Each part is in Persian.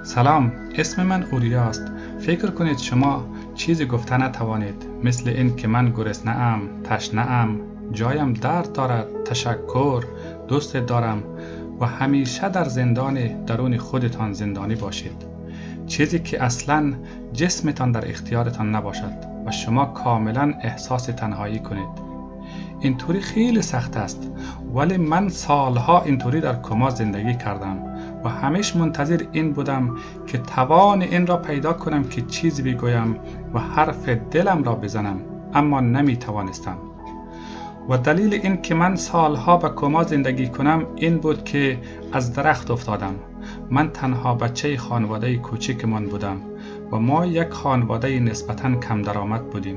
سلام، اسم من اوریا است. فکر کنید شما چیزی گفته نتوانید، مثل این که من گرسنه‌ام، تشنه‌ام، جایم درد دارد، تشکر، دوست دارم و همیشه در زندان درون خودتان زندانی باشید. چیزی که اصلاً جسمتان در اختیارتان نباشد و شما کاملاً احساس تنهایی کنید. اینطوری خیلی سخت است، ولی من سالها اینطوری در کما زندگی کردم و همیشه منتظر این بودم که توان این را پیدا کنم که چیزی بگویم و حرف دلم را بزنم، اما نمی توانستم. و دلیل این که من سالها به کما زندگی کنم این بود که از درخت افتادم. من تنها بچه خانواده کوچکمان بودم و ما یک خانواده نسبتاً کم درآمد بودیم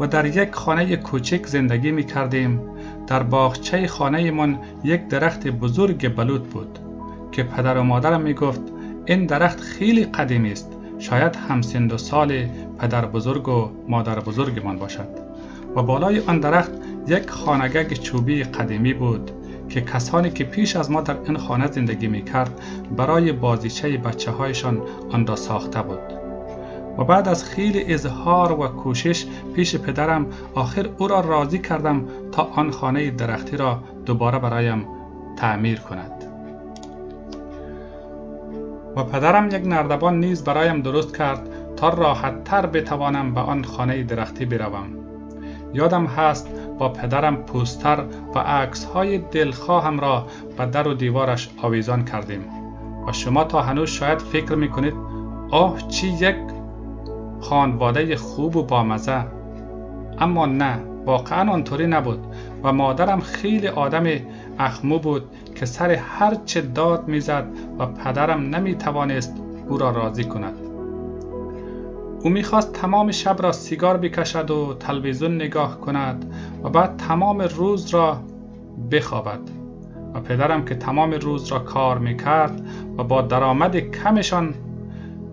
و در یک خانه کوچک زندگی می کردیم. در باغچه خانه من یک درخت بزرگ بلوط بود که پدر و مادرم می گفت این درخت خیلی قدیمی است، شاید همسن و سال پدر بزرگ و مادر بزرگ من باشد. و بالای آن درخت یک خانگگ چوبی قدیمی بود که کسانی که پیش از ما در این خانه زندگی می کرد برای بازیچه بچه هایشان آن را ساخته بود. و بعد از خیلی اظهار و کوشش پیش پدرم آخر او را راضی کردم تا آن خانه درختی را دوباره برایم تعمیر کند. و پدرم یک نردبان نیز برایم درست کرد تا راحت تر بتوانم به آن خانه درختی بروم. یادم هست با پدرم پوستر و عکس های دلخواهم را به در و دیوارش آویزان کردیم. و شما تا هنوز شاید فکر میکنید آه چی یک خانواده خوب و بامزه. اما نه، واقعا آنطوری نبود و مادرم خیلی آدم اخمو بود که سر هر چه داد میزد و پدرم نمیتوانست او را راضی کند. او میخواست تمام شب را سیگار بکشد و تلویزیون نگاه کند و بعد تمام روز را بخوابد. و پدرم که تمام روز را کار میکرد و با درآمد کمشان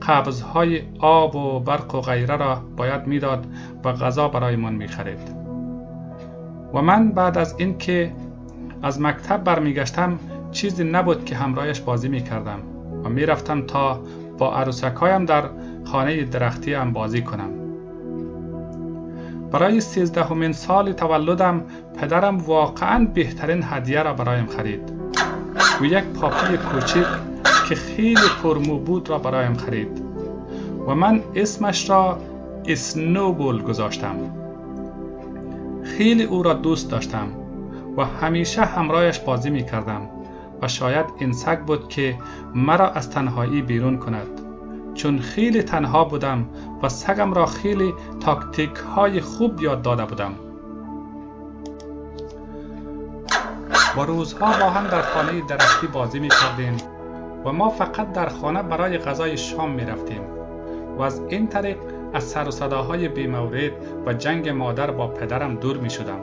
قبضهای آب و برق و غیره را باید میداد و غذا برای من میخرید. و من بعد از این که از مکتب برمیگشتم چیزی نبود که همراهش بازی میکردم و میرفتم تا با عروسکایم در خانه درختی هم بازی کنم. برای 13مین سال تولدم پدرم واقعا بهترین هدیه را برایم خرید و یک پاپی کوچک که خیلی پرمو بود را برایم خرید و من اسمش را اسنوبول گذاشتم. خیلی او را دوست داشتم و همیشه همراهش بازی می کردم و شاید این سگ بود که مرا از تنهایی بیرون کند، چون خیلی تنها بودم و سگم را خیلی تاکتیک های خوب یاد داده بودم. و روزها با هم در خانه درختی بازی می کردیم و ما فقط در خانه برای غذای شام می رفتیم و از این طریق از سر و صداهای بی‌مورد و جنگ مادر با پدرم دور می شدم.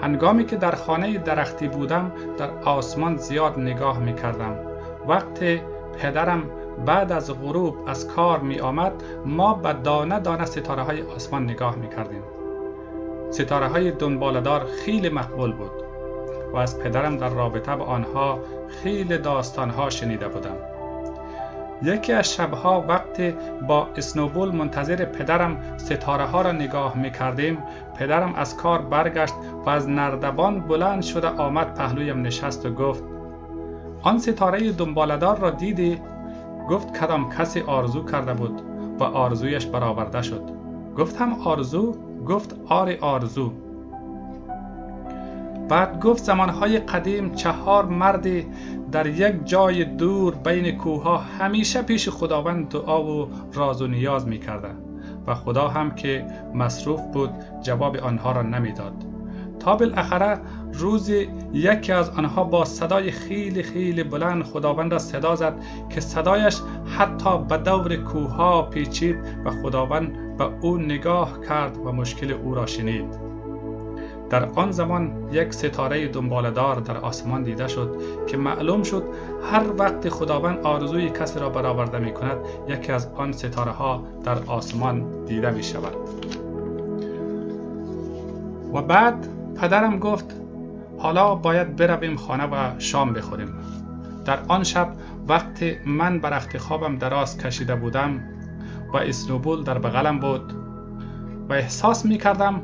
هنگامی که در خانه درختی بودم در آسمان زیاد نگاه می کردم. وقت پدرم بعد از غروب از کار می آمد ما به دانه دانه ستاره های آسمان نگاه می کردیم. ستاره های دنباله‌دار خیلی مقبول بود و از پدرم در رابطه با آنها خیلی داستانها شنیده بودم. یکی از شبها وقتی با اسنوبول منتظر پدرم ستاره ها را نگاه می کردیم، پدرم از کار برگشت و از نردبان بلند شده آمد پهلویم نشست و گفت آن ستاره دنباله‌دار را دیدی؟ گفت کدام کسی آرزو کرده بود و آرزویش برآورده شد. گفتم آرزو؟ گفت آره آرزو. بعد گفت زمانهای قدیم 4 مردی در یک جای دور بین کوه‌ها همیشه پیش خداوند دعا و راز و نیاز می‌کردند و خدا هم که مصروف بود جواب آنها را نمی‌داد. تا بالاخره روزی یکی از آنها با صدای خیلی خیلی بلند خداوند را صدا زد که صدایش حتی به دور کوه‌ها پیچید و خداوند به او نگاه کرد و مشکل او را شنید. در آن زمان یک ستاره دنباله‌دار در آسمان دیده شد که معلوم شد هر وقت خداوند آرزوی کسی را برآورده می کند یکی از آن ستاره ها در آسمان دیده می شود. و بعد پدرم گفت حالا باید برویم خانه و شام بخوریم. در آن شب وقتی من بر رخت خوابم دراز کشیده بودم و اسنوبول در بغلم بود و احساس می کردم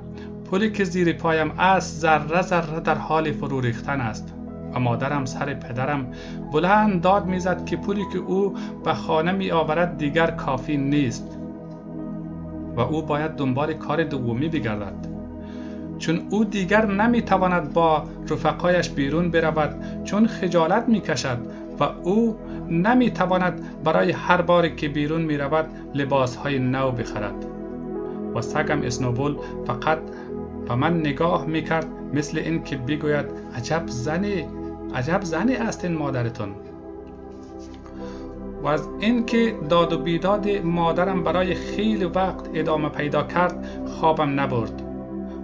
پولی که زیر پایم است ذره ذره در حال فرو ریختن است و مادرم سر پدرم بلند داد می زد که پولی که او به خانه می آورد دیگر کافی نیست و او باید دنبال کار دومی بگردد، چون او دیگر نمی تواند با رفقایش بیرون برود، چون خجالت می کشد و او نمی تواند برای هر باری که بیرون می رود لباس های نو بخرد. و سگم اسنوبول فقط به من نگاه می کرد مثل این که بگوید عجب زنی است این مادرتون. و از اینکه داد و بیداد مادرم برای خیلی وقت ادامه پیدا کرد خوابم نبرد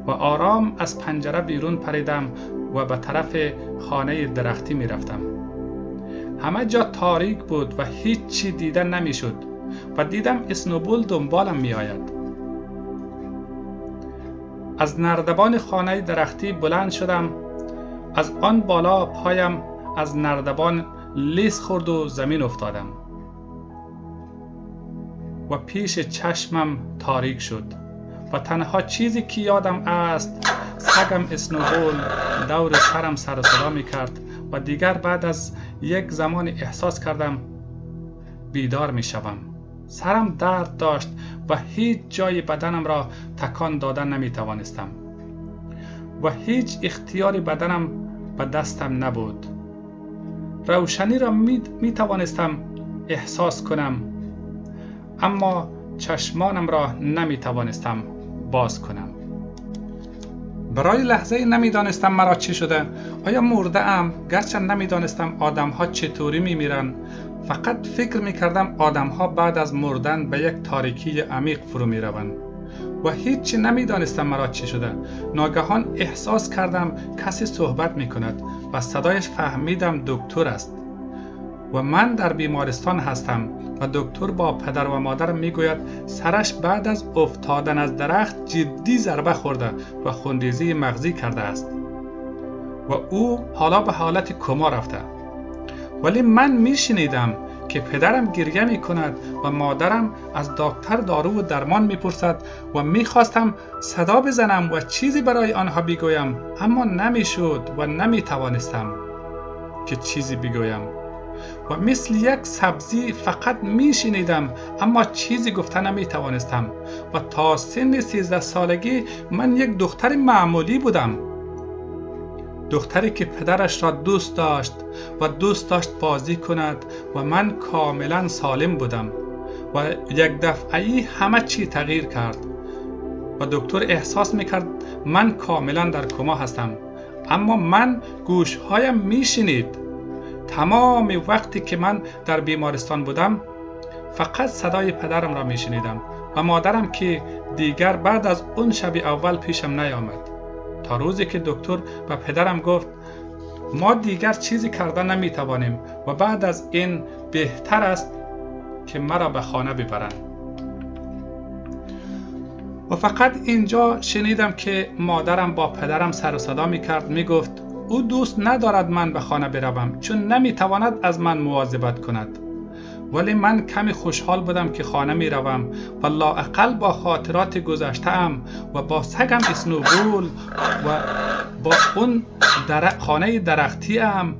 و آرام از پنجره بیرون پریدم و به طرف خانه درختی می رفتم. همه جا تاریک بود و هیچ چی دیده نمی شد و دیدم اسنوبول دنبالم می آید. از نردبان خانه درختی بلند شدم. از آن بالا پایم از نردبان لیس خورد و زمین افتادم و پیش چشمم تاریک شد و تنها چیزی که یادم است سگم اسنوبول دور سرم سر و صدا می کرد و دیگر بعد از یک زمان احساس کردم بیدار می شوم. سرم درد داشت و هیچ جای بدنم را تکان دادن نمی توانستم و هیچ اختیاری بدنم به دستم نبود. روشنی را می توانستم احساس کنم اما چشمانم را نمی توانستم باز کنم. برای لحظه نمی دانستم مرا چی شده. آیا مرده ام؟ گرچه نمی دانستم آدم ها چطوری می میرن. فقط فکر می کردم آدم ها بعد از مردن به یک تاریکی عمیق فرو می روند و هیچی نمی دانستم مرا چی شده. ناگهان احساس کردم کسی صحبت می کند و صدایش فهمیدم دکتر است و من در بیمارستان هستم و دکتر با پدر و مادرم می گوید سرش بعد از افتادن از درخت جدی ضربه خورده و خونریزی مغزی کرده است و او حالا به حالت کما رفته. ولی من می شنیدم که پدرم گریه می کند و مادرم از دکتر دارو و درمان می پرسد و می خواستم صدا بزنم و چیزی برای آنها بگویم اما نمی شد و نمی توانستم که چیزی بگویم و مثل یک سبزی فقط می شنیدم اما چیزی گفتن نمی توانستم و تا سن 13 سالگی من یک دختر معمولی بودم، دختری که پدرش را دوست داشت و دوست داشت بازی کند و من کاملا سالم بودم و یک دفعه‌ای همه چی تغییر کرد و دکتر احساس میکرد من کاملا در کما هستم اما من گوشهایم میشنید. تمام وقتی که من در بیمارستان بودم فقط صدای پدرم را میشنیدم و مادرم که دیگر بعد از اون شب اول پیشم نیامد تا روزی که دکتر و پدرم گفت ما دیگر چیزی کردن نمیتوانیم و بعد از این بهتر است که مرا به خانه ببرند. و فقط اینجا شنیدم که مادرم با پدرم سر و صدا میکرد، میگفت او دوست ندارد من به خانه بروم چون نمیتواند از من مواظبت کند. ولی من کمی خوشحال بودم که خانه می روم و لااقل با خاطرات گذشته‌ام و با سگم اسنوبول و با اون خانه درختیم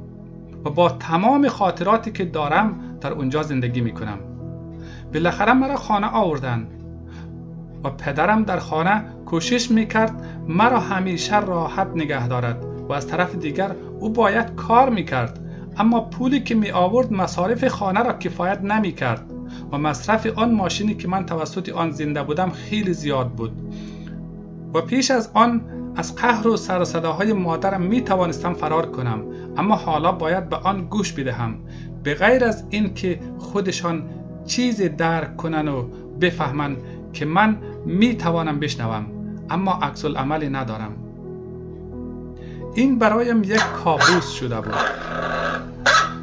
و با تمام خاطراتی که دارم در اونجا زندگی می کنم. بالاخره مرا خانه آوردن و پدرم در خانه کوشش می کرد مرا همیشه راحت نگه دارد و از طرف دیگر او باید کار می کرد اما پولی که می آورد مصارف خانه را کفایت نمی کرد و مصرف آن ماشینی که من توسط آن زنده بودم خیلی زیاد بود و پیش از آن از قهر و سر و صداهای مادرم می توانستم فرار کنم اما حالا باید به آن گوش بدهم به غیر از این که خودشان چیزی درک کنن و بفهمن که من می توانم بشنوم اما عکس العملی ندارم. این برایم یک کابوس شده بود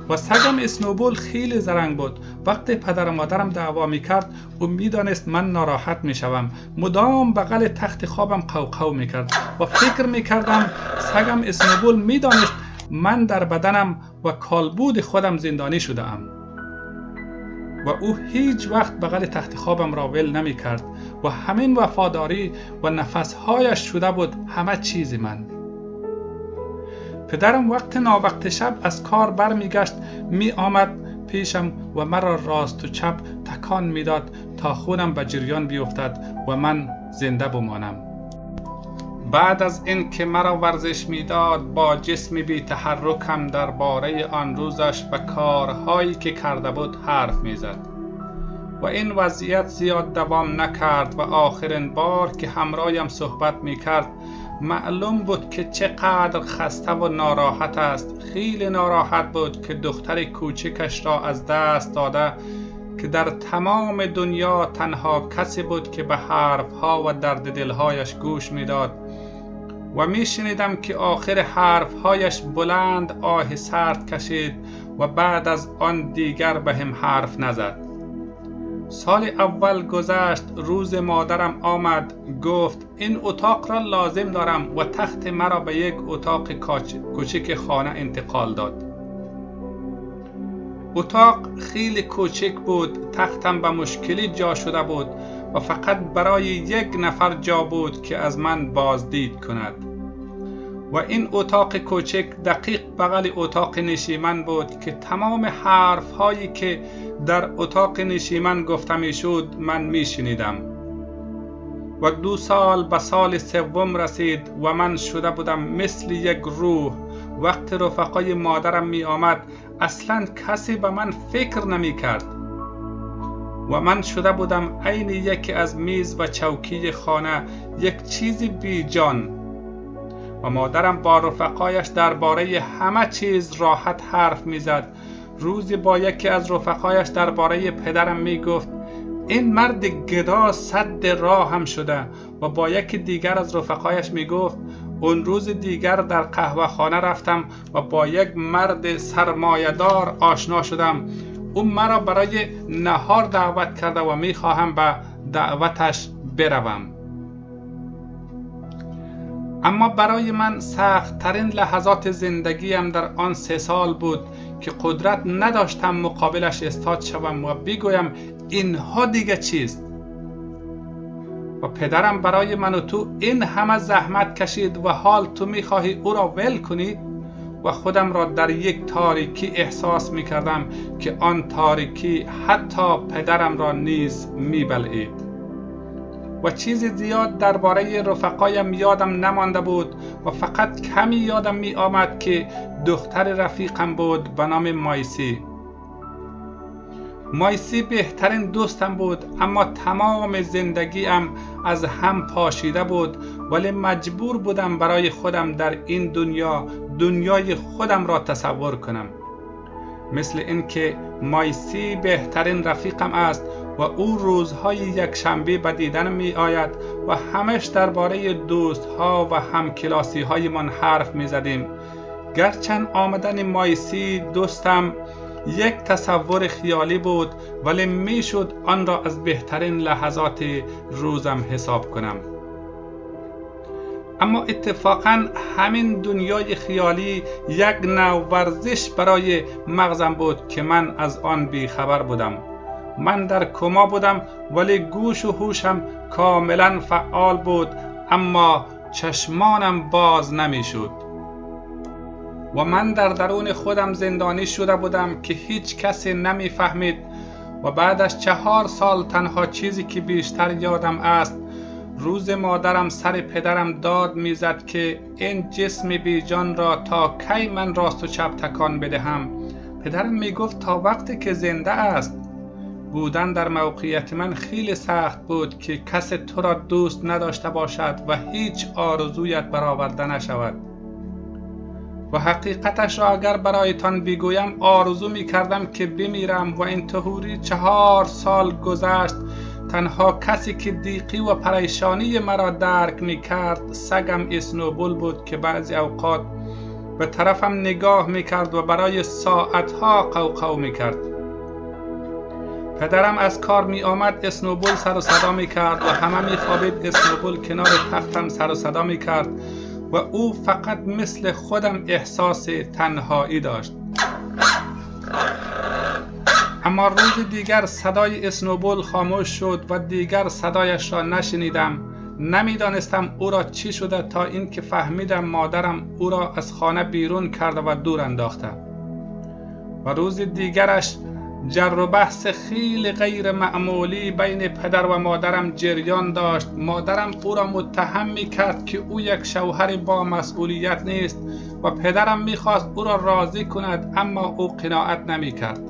و سگم اسنوبول خیلی زرنگ بود. وقتی پدر و مادرم دعوا میکرد او میدانست من ناراحت میشوم، مدام بغل تخت خوابم قوقو میکرد و فکر میکردم سگم اسنوبول میدانست من در بدنم و کالبود خودم زندانی شده ام. و او هیچ وقت بغل تخت خوابم را ول نمی کرد و همین وفاداری و نفسهایش شده بود همه چیز من. پدرم وقت ناوقت شب از کار برمی گشت، می آمد پیشم و مرا راست و چپ تکان می داد تا خونم به جریان بیفتد و من زنده بمانم. بعد از این که مرا ورزش می داد، با جسم بی تحرکم درباره آن روزش و کارهایی که کرده بود حرف می زد. و این وضعیت زیاد دوام نکرد و آخرین بار که همراهیم صحبت می کرد معلوم بود که چقدر خسته و ناراحت است. خیلی ناراحت بود که دختر کوچکش را از دست داده که در تمام دنیا تنها کسی بود که به حرفها و درد دلهایش گوش میداد و میشنیدم که آخر حرفهایش بلند آه سرد کشید و بعد از آن دیگر به هم حرف نزد. سال اول گذشت، روز مادرم آمد، گفت این اتاق را لازم دارم و تخت مرا به یک اتاق کوچک خانه انتقال داد. اتاق خیلی کوچک بود، تختم به مشکلی جا شده بود و فقط برای یک نفر جا بود که از من بازدید کند. و این اتاق کوچک دقیق بغل اتاق نشیمن بود که تمام حرف هایی که در اتاق نشیمن گفته می شد من می شنیدم. و 2 سال به سال سوم رسید و من شده بودم مثل یک روح. وقت رفقای مادرم می آمد اصلا کسی به من فکر نمی کرد و من شده بودم عین یکی از میز و چوکی خانه، یک چیزی بی جان. و مادرم با رفقایش درباره همه چیز راحت حرف می زد. روزی با یکی از رفقایش درباره پدرم می گفت این مرد گدا سد راه هم شده و با یکی دیگر از رفقایش می گفت اون روز دیگر در قهوه خانه رفتم و با یک مرد سرمایه‌دار آشنا شدم. اون مرا برای نهار دعوت کرده و می خواهم به دعوتش بروم. اما برای من سخت ترین لحظات زندگیم در آن 3 سال بود که قدرت نداشتم مقابلش استاد شوم و بگویم اینها دیگه چیست. و پدرم برای من و تو این همه زحمت کشید و حال تو میخواهی او را ول کنی؟ و خودم را در یک تاریکی احساس میکردم که آن تاریکی حتی پدرم را نیز میبلعید. و چیز زیاد درباره رفقایم یادم نمانده بود و فقط کمی یادم می آمد که دختر رفیقم بود به نام مایسی. مایسی بهترین دوستم بود، اما تمام زندگیم از هم پاشیده بود، ولی مجبور بودم برای خودم در این دنیای خودم را تصور کنم. مثل اینکه مایسی بهترین رفیقم است و او روزهای یک شنبه به دیدن می آید و همش درباره دوستها و همکلاسی های من حرف می زدیم. گرچند آمدن مایسی دوستم یک تصور خیالی بود، ولی می شد آن را از بهترین لحظات روزم حساب کنم. اما اتفاقا همین دنیای خیالی یک نوع ورزش برای مغزم بود که من از آن بیخبر بودم. من در کما بودم ولی گوش و هوشم کاملا فعال بود، اما چشمانم باز نمی شد. و من در درون خودم زندانی شده بودم که هیچ کسی نمی فهمید. و بعد از 4 سال تنها چیزی که بیشتر یادم است روز مادرم سر پدرم داد میزد که این جسم بی جان را تا کی من راست و چپ تکان بدهم. پدرم میگفت تا وقتی که زنده است. بودن در موقعیت من خیلی سخت بود که کسی تو را دوست نداشته باشد و هیچ آرزویت برآورده نشود. و حقیقتش را اگر برایتان بگویم آرزو میکردم که بمیرم. و این طوری 4 سال گذشت. تنها کسی که دیقی و پریشانی مرا درک میکرد سگم اسنوبول بود که بعضی اوقات به طرفم نگاه میکرد و برای ساعتها قوقو میکرد. پدرم از کار می آمد، اسنوبول سر و صدا می کرد و همه می خوابید. اسنوبول کنار تختم سر و صدا می کرد و او فقط مثل خودم احساس تنهایی داشت. اما روز دیگر صدای اسنوبول خاموش شد و دیگر صدایش را نشنیدم. نمیدانستم او را چی شده تا اینکه فهمیدم مادرم او را از خانه بیرون کرده و دور انداخته. و روز دیگرش جر و بحث خیلی غیر معمولی بین پدر و مادرم جریان داشت. مادرم او را متهم می کرد که او یک شوهر با مسئولیت نیست و پدرم می خواست او را راضی کند، اما او قناعت نمی کرد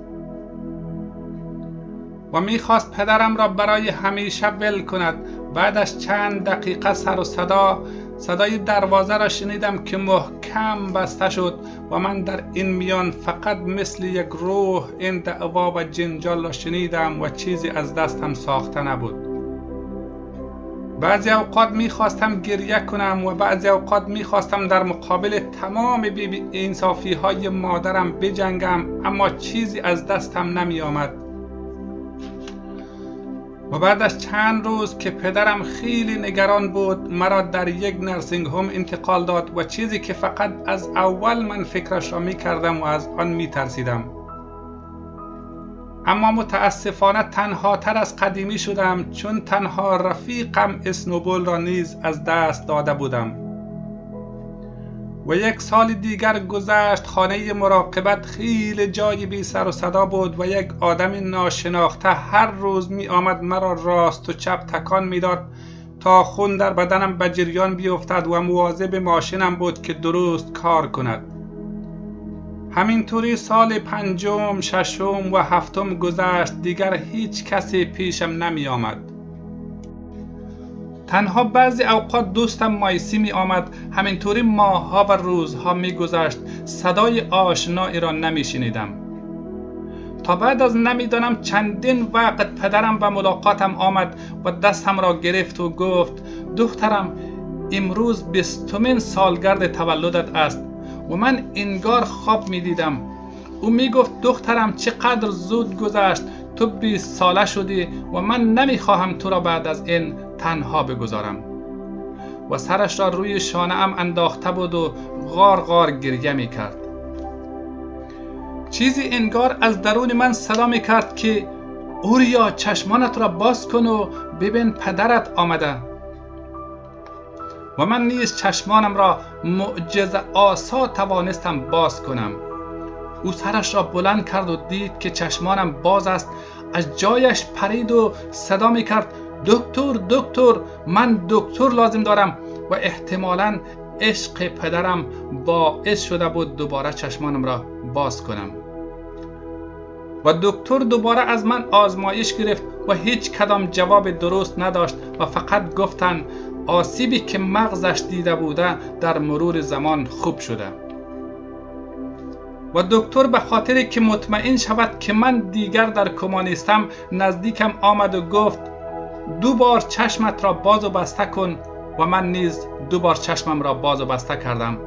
و می خواست پدرم را برای همیشه ول کند. بعد از چند دقیقه سر و صدای دروازه را شنیدم که محکم بسته شد و من در این میان فقط مثل یک روح این دعوا و جنجال را شنیدم و چیزی از دستم ساخته نبود. بعضی اوقات میخواستم گریه کنم و بعضی اوقات میخواستم در مقابل تمام بی‌انصافی های مادرم بجنگم، اما چیزی از دستم نمی آمد. و بعد از چند روز که پدرم خیلی نگران بود، مرا در یک نرسینگ هوم انتقال داد و چیزی که فقط از اول من فکرش را می کردم و از آن می ترسیدم. اما متاسفانه تنها تر از قدیمی شدم، چون تنها رفیقم اسنوبول را نیز از دست داده بودم. و یک سال دیگر گذشت. خانه مراقبت خیلی جای بی سر و صدا بود و یک آدم ناشناخته هر روز می آمد مرا راست و چپ تکان می داد تا خون در بدنم به جریان بیفتد و مواظب ماشینم بود که درست کار کند. همینطوری سال 5م، 6م و 7م گذشت. دیگر هیچ کسی پیشم نمی آمد. تنها بعضی اوقات دوستم مایسی می آمد. همینطوری ماه‌ها و روزها می گذشت. صدای آشنایی را نمی شنیدم. تا بعد از نمیدانم چندین وقت پدرم به ملاقاتم آمد و دستم را گرفت و گفت: دخترم، امروز 20مین سالگرد تولدت است. و من انگار خواب می دیدم. او می گفت: دخترم، چقدر زود گذشت. تو 20 ساله شدی و من نمی خواهم تو را بعد از این تنها بگذارم. و سرش را روی شانه ام انداخته بود و غار غار گریه می کرد. چیزی انگار از درون من صدا می کرد که اوریا، چشمانت را باز کن و ببین پدرت آمده. و من نیز چشمانم را معجزه آسا توانستم باز کنم. او سرش را بلند کرد و دید که چشمانم باز است. از جایش پرید و صدا می کرد: دکتر، دکتر، من دکتر لازم دارم. و احتمالاً عشق پدرم باعث شده بود دوباره چشمانم را باز کنم. و دکتر دوباره از من آزمایش گرفت و هیچ کدام جواب درست نداشت و فقط گفتن آسیبی که مغزش دیده بوده در مرور زمان خوب شده. و دکتر به خاطری که مطمئن شود که من دیگر در کما نیستم نزدیکم آمد و گفت: 2 بار چشمت را باز و بسته کن. و من نیز 2 بار چشمم را باز و بسته کردم.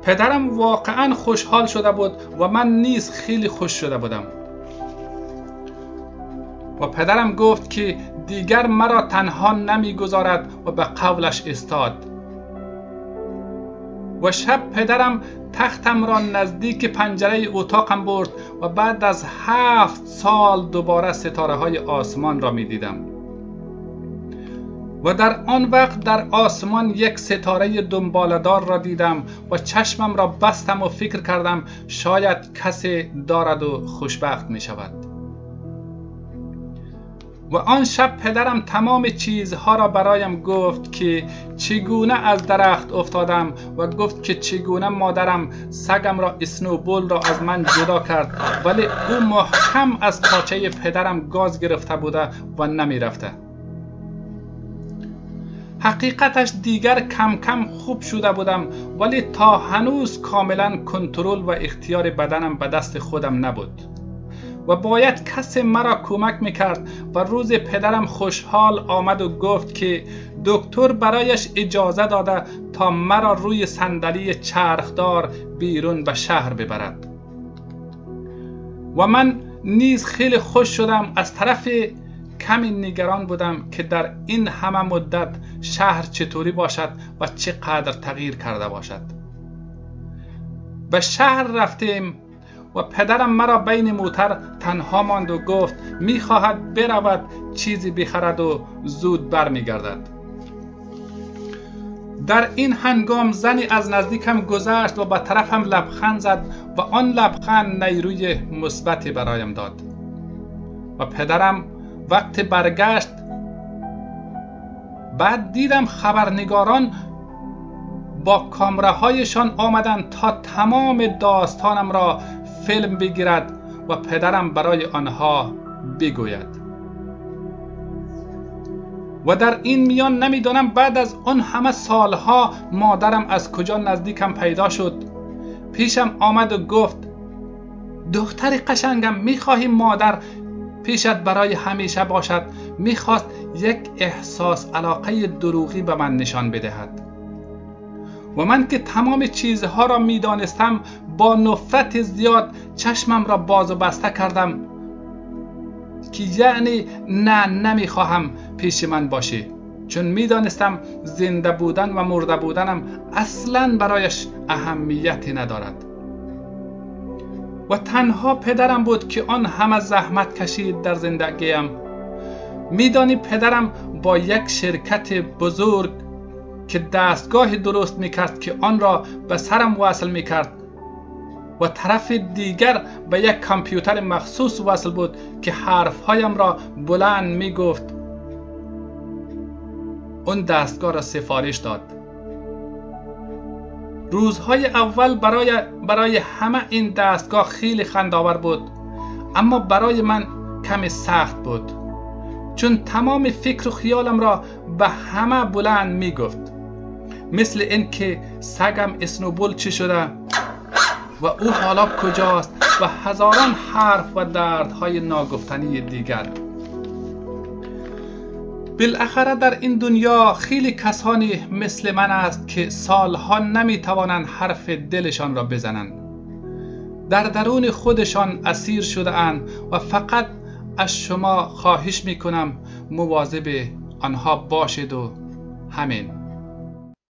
پدرم واقعا خوشحال شده بود و من نیز خیلی خوش شده بودم. و پدرم گفت که دیگر مرا تنها نمیگذارد و به قولش ایستاد. و شب پدرم تختم را نزدیک پنجره اتاقم برد و بعد از 7 سال دوباره ستاره های آسمان را می دیدم. و در آن وقت در آسمان یک ستاره دنباله‌دار را دیدم و چشمم را بستم و فکر کردم شاید کسی دارد و خوشبخت می شود. و آن شب پدرم تمام چیزها را برایم گفت که چگونه از درخت افتادم و گفت که چگونه مادرم سگم را اسنوبول را از من جدا کرد، ولی او محکم از پاچه پدرم گاز گرفته بوده و نمی رفته. حقیقتش دیگر کم کم خوب شده بودم، ولی تا هنوز کاملا کنترل و اختیار بدنم به دست خودم نبود و باید کسی مرا کمک میکرد. و روز پدرم خوشحال آمد و گفت که دکتر برایش اجازه داده تا مرا روی صندلی چرخدار بیرون به شهر ببرد. و من نیز خیلی خوش شدم. از طرف کمی نگران بودم که در این همه مدت شهر چطوری باشد و چقدر تغییر کرده باشد. به شهر رفتیم و پدرم مرا بین موتر تنها ماند و گفت میخواهد برود چیزی بخرد و زود برمیگردد. در این هنگام زنی از نزدیکم گذشت و به طرفم لبخند زد و آن لبخند نیروی مثبتی برایم داد. و پدرم وقت برگشت، بعد دیدم خبرنگاران با کامراهایشان آمدند تا تمام داستانم را فیلم بگیرد و پدرم برای آنها بگوید. و در این میان نمیدانم بعد از آن همه سالها مادرم از کجا نزدیکم پیدا شد. پیشم آمد و گفت دختر قشنگم، میخواهی مادر پیشت برای همیشه باشد؟ میخواست یک احساس علاقه دروغی به من نشان بدهد. و من که تمام چیزها را میدانستم با نفرت زیاد چشمم را باز و بسته کردم که یعنی نه، نمیخواهم پیش من باشی، چون میدانستم زنده بودن و مرده بودنم اصلاً برایش اهمیتی ندارد. و تنها پدرم بود که آن همه زحمت کشید در زندگیم. میدانی پدرم با یک شرکت بزرگ که دستگاه درست میکرد که آن را به سرم وصل میکرد و طرف دیگر به یک کامپیوتر مخصوص وصل بود که حرفهایم را بلند میگفت، اون دستگاه را سفارش داد. روزهای اول برای همه این دستگاه خیلی خنده‌آور بود، اما برای من کمی سخت بود، چون تمام فکر و خیالم را به همه بلند میگفت، مثل این که سگم اسنوبول چی شده و او حالا کجاست و هزاران حرف و دردهای ناگفتنی دیگر. بالاخره در این دنیا خیلی کسانی مثل من است که سالها نمیتوانند حرف دلشان را بزنند. در درون خودشان اسیر شده اند و فقط از شما خواهش میکنم مواظب آنها باشید و همین.